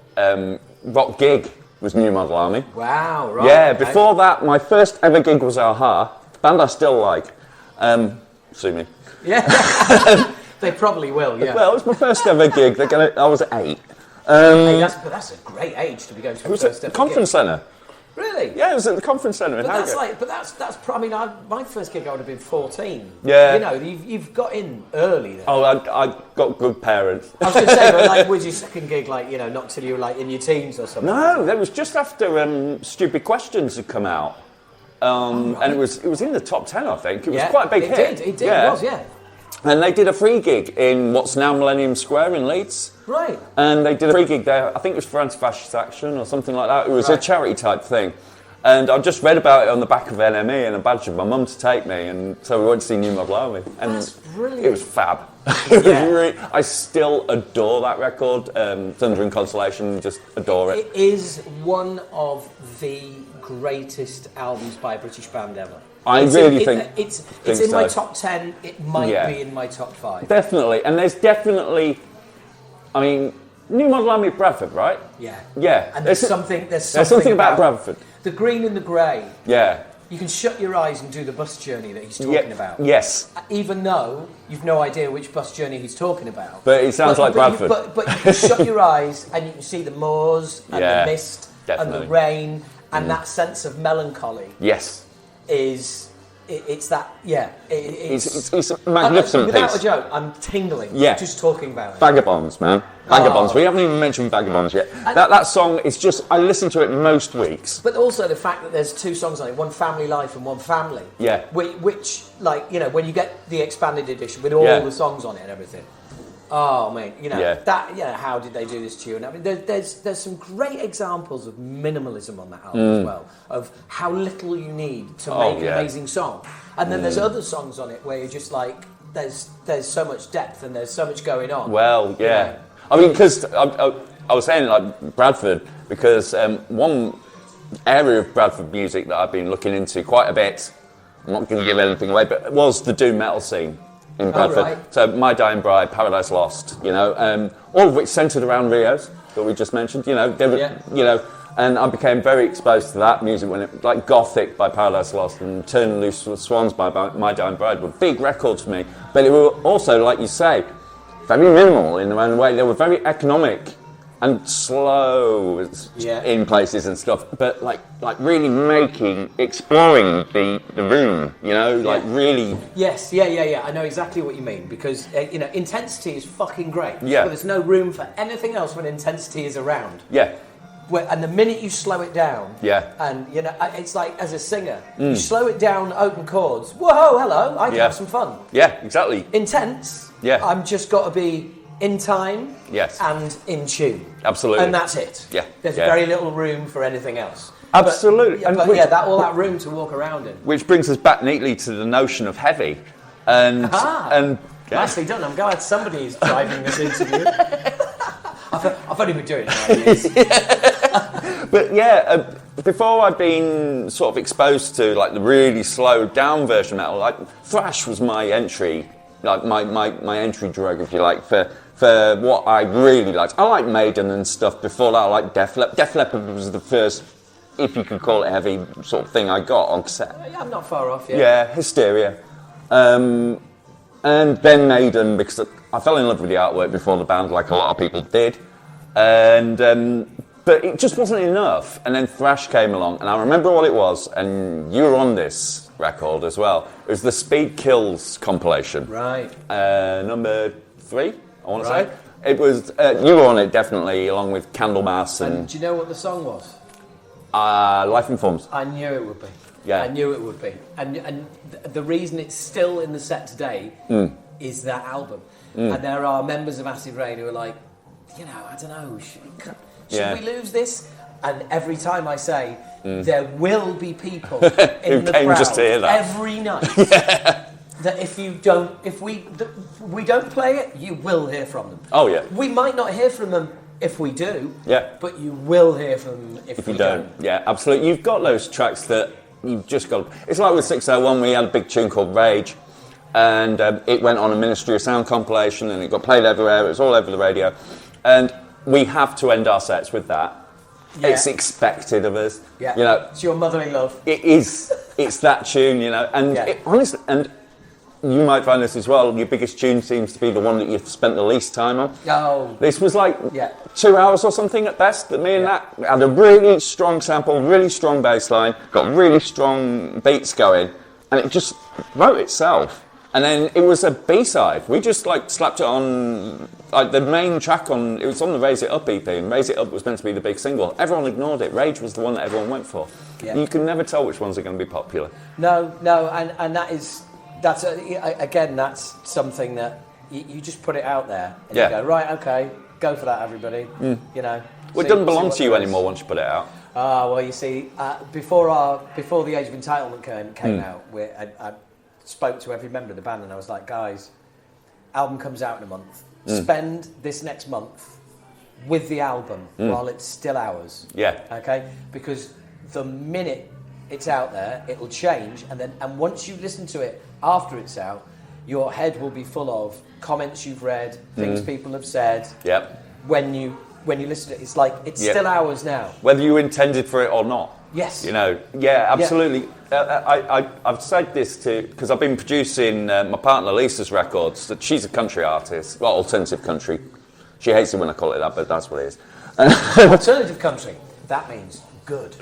rock gig was New Model Army. Wow, right. Yeah, okay. Before that, my first ever gig was Aha, a band I still like. Sue me. Yeah, they probably will, yeah. Well, it was my first ever gig. I was 8. That's a great age to be going to It was at the conference centre. Really? Yeah, it was at the conference centre in Harrogate. My first gig I would have been 14. Yeah. You know, you've got in early then. Oh, I got good parents. I was going to say, but like, was your second gig like, you know, not till you were like in your teens or something? No, that was just after Stupid Questions had come out. Right. And it was in the top 10, I think. It was quite a big hit. It was. And they did a free gig in what's now Millennium Square in Leeds. Right. And they did a free gig there. I think it was for Anti-Fascist Action or something like that. It was a charity type thing. And I just read about it on the back of NME and a badge of my mum to take me. And so we went to see New Model Army. And that's brilliant. It was fab. I still adore that record. Thunder and Consolation, just adore it. It is one of the greatest albums by a British band ever. I really think it's in my top 10. It might be in my top 5. Definitely, and there's definitely, I mean, New Model Army Bradford, right? Yeah. Yeah. And there's something about Bradford. The green and the grey. Yeah. You can shut your eyes and do the bus journey that he's talking about. Yes. Even though you've no idea which bus journey he's talking about. But it sounds like Bradford. But you can shut your eyes and you can see the moors and the mist and the rain and that sense of melancholy. Yes. It's a magnificent without piece. a joke, I'm tingling just talking about it. Vagabonds, man. Vagabonds. We haven't even mentioned Vagabonds yet. That song is just, I listen to it most weeks. But also the fact that there's 2 songs on it, one Family Life and one Family. Yeah. Which like, you know, when you get the expanded edition with all the songs on it and everything. Oh, mate, you know, how did they do this tune? I mean, there's some great examples of minimalism on that album as well, of how little you need to make an amazing song. And then there's other songs on it where you're just like, there's so much depth and there's so much going on. Well, yeah. I mean, because I was saying, like, Bradford, because one area of Bradford music that I've been looking into quite a bit, I'm not going to give anything away, but was the doom metal scene in Bradford. Right. So My Dying Bride, Paradise Lost, you know, all of which centred around Rios that we just mentioned, you know, you know, and I became very exposed to that music when it, like Gothic by Paradise Lost and Turn Loose with Swans by My Dying Bride were big records for me, but it were also, like you say, very minimal in their own way. They were very economic and slow in places and stuff, but like really exploring the room, you know, like really. Yes, yeah. I know exactly what you mean because you know, intensity is fucking great. Yeah. But there's no room for anything else when intensity is around. Yeah. And the minute you slow it down, and you know, it's like as a singer, you slow it down, open chords. Whoa, hello, I can have some fun. Yeah, exactly. Intense. Yeah. I'm just got to be in time. Yes. And in tune. Absolutely. And that's it. Yeah. There's very little room for anything else. Absolutely. All that room to walk around in. Which brings us back neatly to the notion of heavy, and nicely done. I'm glad somebody is driving this interview. I've only been doing it 9 years. But before I'd been sort of exposed to like the really slowed down version of metal, like thrash was my entry, like my entry drug, if you like, for what I really liked. I liked Maiden and stuff before that. I liked Def Leppard. Def Leppard was the first, if you could call it heavy, sort of thing I got on cassette. Yeah, I'm not far off, Yeah, Hysteria. And then Maiden, because I fell in love with the artwork before the band, like a lot of people did. But it just wasn't enough. And then thrash came along, and I remember what it was, and you were on this record as well. It was the Speed Kills compilation. Right. Number 3, I want to say. It was, you were on it definitely, along with Candlemas. And do you know what the song was? Life Informs. I knew it would be. Yeah. I knew it would be. And the reason it's still in the set today is that album. And there are members of Acid Rain who are like, you know, I don't know, should we lose this? And every time I say, there will be people in the came crowd just to hear that. every night. That if we don't play it, you will hear from them. Oh yeah. We might not hear from them if we do. Yeah. But you will hear from them if we don't. Yeah, absolutely. You've got those tracks that you've just got. It's like with 601, we had a big tune called Rage, and it went on a Ministry of Sound compilation, and it got played everywhere. It was all over the radio, and we have to end our sets with that. Yeah. It's expected of us. Yeah. You know, it's your motherly love. It is. It's that tune, you know, and honestly, and you might find this as well. Your biggest tune seems to be the one that you've spent the least time on. Oh. This was like 2 hours or something at best. That me and that had a really strong sample, really strong bass line, got really strong beats going, and it just wrote itself. And then it was a B-side. We just like slapped it on, like the main track on. It was on the Raise It Up EP, and Raise It Up was meant to be the big single. Everyone ignored it. Rage was the one that everyone went for. Yeah. You can never tell which ones are going to be popular. No, and that's again, that's something that you just put it out there and you go, right, okay, go for that, everybody. You know. Well, it doesn't belong to you anymore once you put it out. Well, you see, before the Age of Entitlement came out, I spoke to every member of the band and I was like, guys, album comes out in a month. Spend this next month with the album while it's still ours. Yeah. Okay? Because the minute it's out there, it'll change, and once you listen to it after it's out, your head will be full of comments you've read, things people have said. Yep. When you listen to it, it's like it's still ours now. Whether you intended for it or not. Yes. You know, absolutely. I've said this because I've been producing my partner Lisa's records. That she's a country artist, well, alternative country. She hates it when I call it that, but that's what it is. Alternative country. That means good.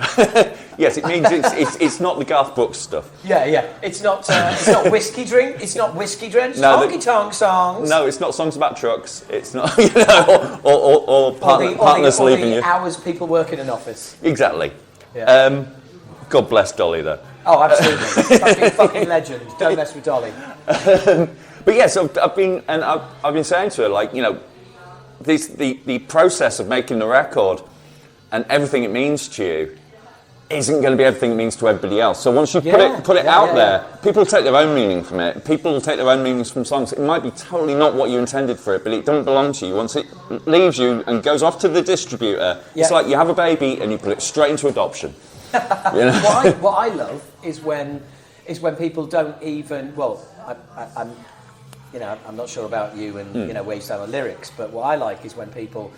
Yes, it means it's not the Garth Brooks stuff. Yeah. It's not whiskey drink. It's not whiskey drenched. No, honky tonk songs. No, it's not songs about trucks. It's not, you know, or partners leaving you. Hours people work in an office. Exactly. Yeah. God bless Dolly though. Oh, absolutely. fucking legend. Don't mess with Dolly. But yeah, so I've been saying to her, like, you know, the process of making the record and everything it means to you isn't going to be everything it means to everybody else. So once you put it out there, people take their own meaning from it. People will take their own meanings from songs. It might be totally not what you intended for it, but it doesn't belong to you. Once it leaves you and goes off to the distributor, it's like you have a baby and you put it straight into adoption. You know? What I love is when people don't even. Well, I'm I'm not sure about you and you know where you stand on lyrics, but what I like is when people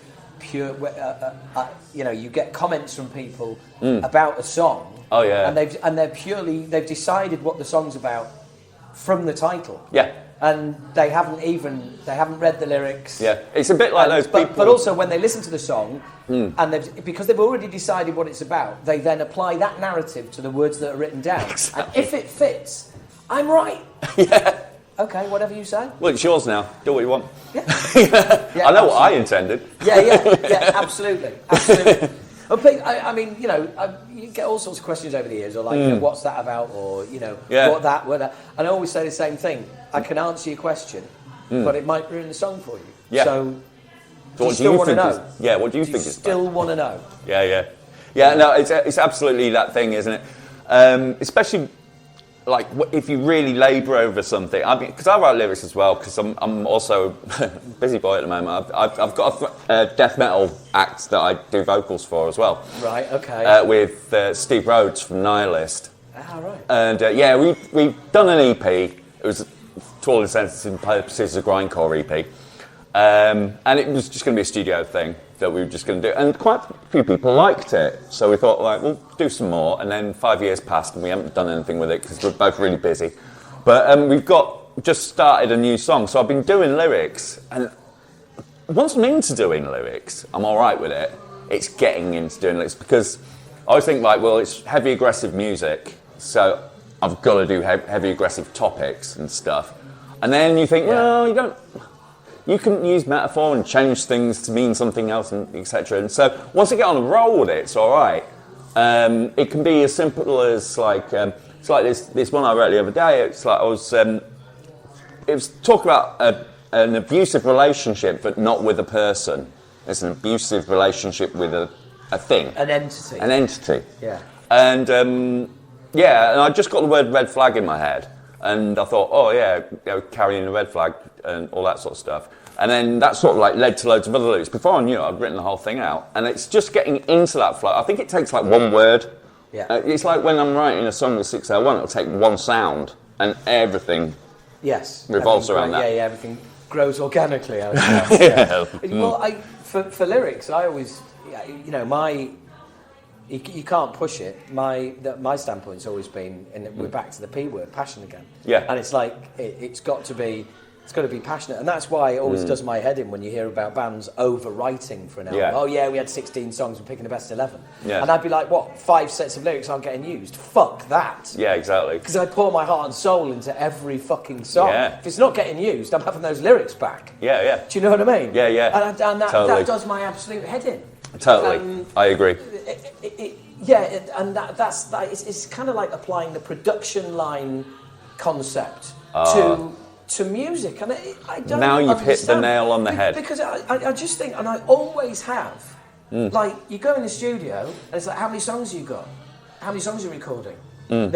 you get comments from people about a song. Oh yeah. And they've decided what the song's about from the title. Yeah. And they haven't read the lyrics. Yeah. It's a bit like those people. But also when they listen to the song, and because they've already decided what it's about, they then apply that narrative to the words that are written down. Exactly. And if it fits, I'm right. Yeah. Okay, whatever you say. Well, it's yours now. Do what you want. Yeah. I know what I intended. Yeah, absolutely. I mean, you get all sorts of questions over the years, or like, what's that about, or what that. And I always say the same thing. I can answer your question, but it might ruin the song for you. Yeah. So, what you still want to know? What do you think? You still want to know? Yeah. No, it's absolutely that thing, isn't it? Especially. Like if you really labour over something, I mean, because I write lyrics as well. Because I'm also busy boy at the moment. I've got a death metal act that I do vocals for as well. Right. Okay. With Steve Rhodes from Nihilist. Ah, right. And we've done an EP. It was, to all intents and purposes, a grindcore EP. And it was just going to be a studio thing that we were just going to do. And quite a few people liked it. So we thought, like, we'll do some more. And then 5 years passed and we haven't done anything with it because we're both really busy. But we've just started a new song. So I've been doing lyrics. And once I'm into doing lyrics, I'm all right with it. It's getting into doing lyrics because I always think, like, well, it's heavy, aggressive music. So I've got to do heavy, aggressive topics and stuff. And then you think, well, you can use metaphor and change things to mean something else, and etc. And so once I get on a roll with it, it's all right. It can be as simple as it's like this one I wrote the other day. It's like it was talk about an abusive relationship, but not with a person. It's an abusive relationship with a a thing. An entity. An entity. Yeah. And, and I just got the word red flag in my head. And I thought, oh, yeah, carrying a red flag and all that sort of stuff. And then that sort of like led to loads of other lyrics. Before I knew it, I'd written the whole thing out. And it's just getting into that flow. I think it takes like one word. Yeah. It's like when I'm writing a song with 601, it'll take one sound and everything revolves around that. Yeah, everything grows organically out of that. Well, for lyrics, I always, you can't push it. My standpoint's always been, and we're back to the P word, passion again. Yeah. And it's like, it's got to be passionate. And that's why it always does my head in when you hear about bands overwriting for an album. Yeah. Oh yeah, we had 16 songs, we're picking the best 11. Yeah. And I'd be like, what, 5 sets of lyrics aren't getting used? Fuck that. Yeah, exactly. Because I pour my heart and soul into every fucking song. Yeah. If it's not getting used, I'm having those lyrics back. Yeah, yeah. Do you know what I mean? Yeah, yeah. And that, Totally. that does my absolute head in. Totally. I agree. It's kind of like applying the production line concept to music, and I don't. Now you've hit the understand. nail on the head. Because I just think, and I always have, like, you go in the studio, and it's like, how many songs you got? How many songs are you recording? 9.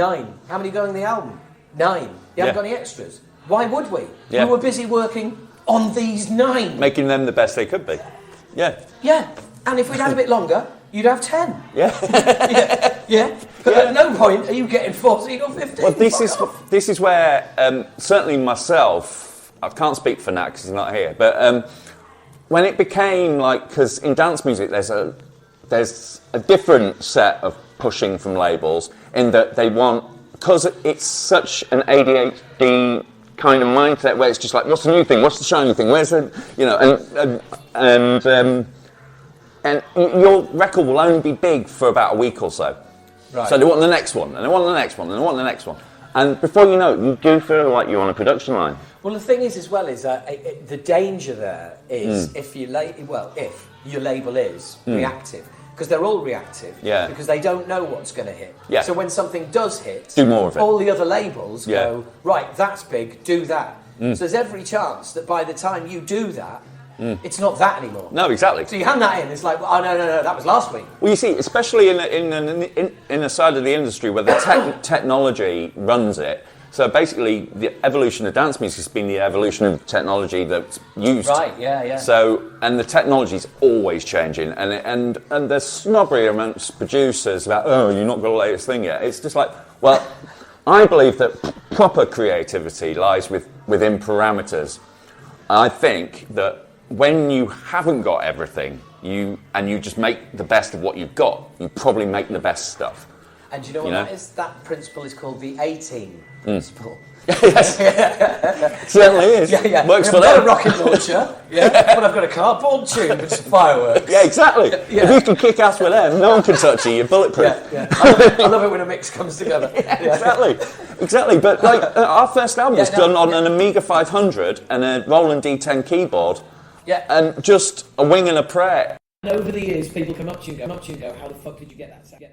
How many go in the album? 9. You haven't got any extras. Why would we? Yeah. We were busy working on these 9. Making them the best they could be. Yeah. Yeah. And if we'd had a bit longer, you'd have 10. Yeah. Yeah. But at no point are you getting 14 or 15. Well, this is where certainly myself, I can't speak for Nat because he's not here, but when it became like, because in dance music there's a different set of pushing from labels in that they want, because it's such an ADHD kind of mindset where it's just like, what's the new thing? What's the shiny thing? Where's the, and your record will only be big for about a week or so. Right. So they want the next one, and they want the next one, and they want the next one. And before you know it, you do feel like you're on a production line. Well, the thing is, as well, is that the danger there is if your label is reactive, because they're all reactive, because they don't know what's going to hit. Yeah. So when something does hit, do more of it. All the other labels go, right, that's big, do that. So there's every chance that by the time you do that, it's not that anymore. No, exactly. So you hand that in, it's like, oh no, that was last week. Well, you see, especially in a side of the industry where the technology runs it. So basically, the evolution of dance music has been the evolution of technology that's used. Right. Yeah. So, and the technology's always changing, and there's snobbery amongst producers about, oh, you're not got the latest thing yet. It's just like, well, I believe that proper creativity lies within parameters. I think that when you haven't got everything, you just make the best of what you've got, you probably make the best stuff. And do you know what that is? That principle is called the A-team principle. Yes. It certainly is. Yeah. Works for I've them. got a rocket launcher, but I've got a cardboard tube with some fireworks. Yeah, exactly. If you can kick ass with them, no one can touch you. You're bulletproof. Yeah. I love it when a mix comes together. Exactly. But like our first album was done on an Amiga 500 and a Roland D10 keyboard. Yeah. And just a wing and a prayer. And over the years, people come up to you and go, how the fuck did you get that sound?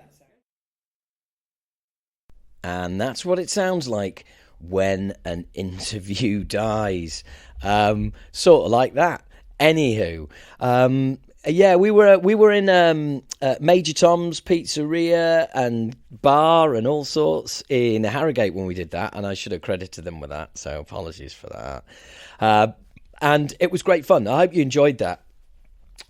And that's what it sounds like when an interview dies. Sort of like that. Anywho, we were in Major Tom's Pizzeria and bar and all sorts in Harrogate when we did that, and I should have credited them with that, so apologies for that. And it was great fun. I hope you enjoyed that.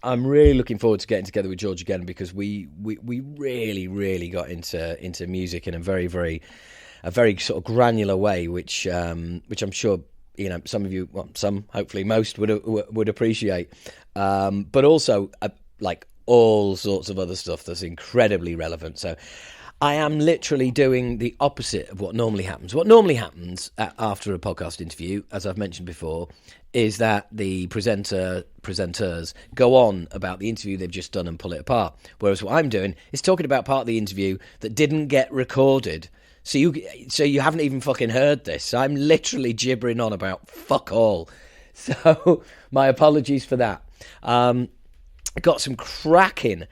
I'm really looking forward to getting together with George again because we really got into music in a very sort of granular way, which I'm sure some of you, well, some hopefully most would appreciate, but also like all sorts of other stuff that's incredibly relevant. So I am literally doing the opposite of what normally happens. What normally happens after a podcast interview, as I've mentioned before, is that the presenters go on about the interview they've just done and pull it apart. Whereas what I'm doing is talking about part of the interview that didn't get recorded. So you haven't even fucking heard this. So I'm literally gibbering on about fuck all. So my apologies for that. Got some cracking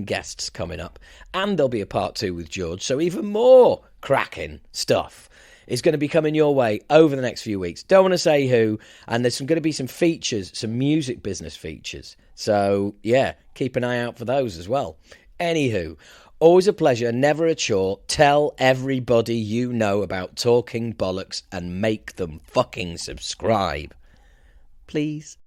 guests coming up, and there'll be a part 2 with George, so even more cracking stuff. is going to be coming your way over the next few weeks. Don't want to say who, and there's going to be some features, some music business features. So, yeah, keep an eye out for those as well. Anywho, always a pleasure, never a chore. Tell everybody you know about Talking Bollocks and make them fucking subscribe. Please.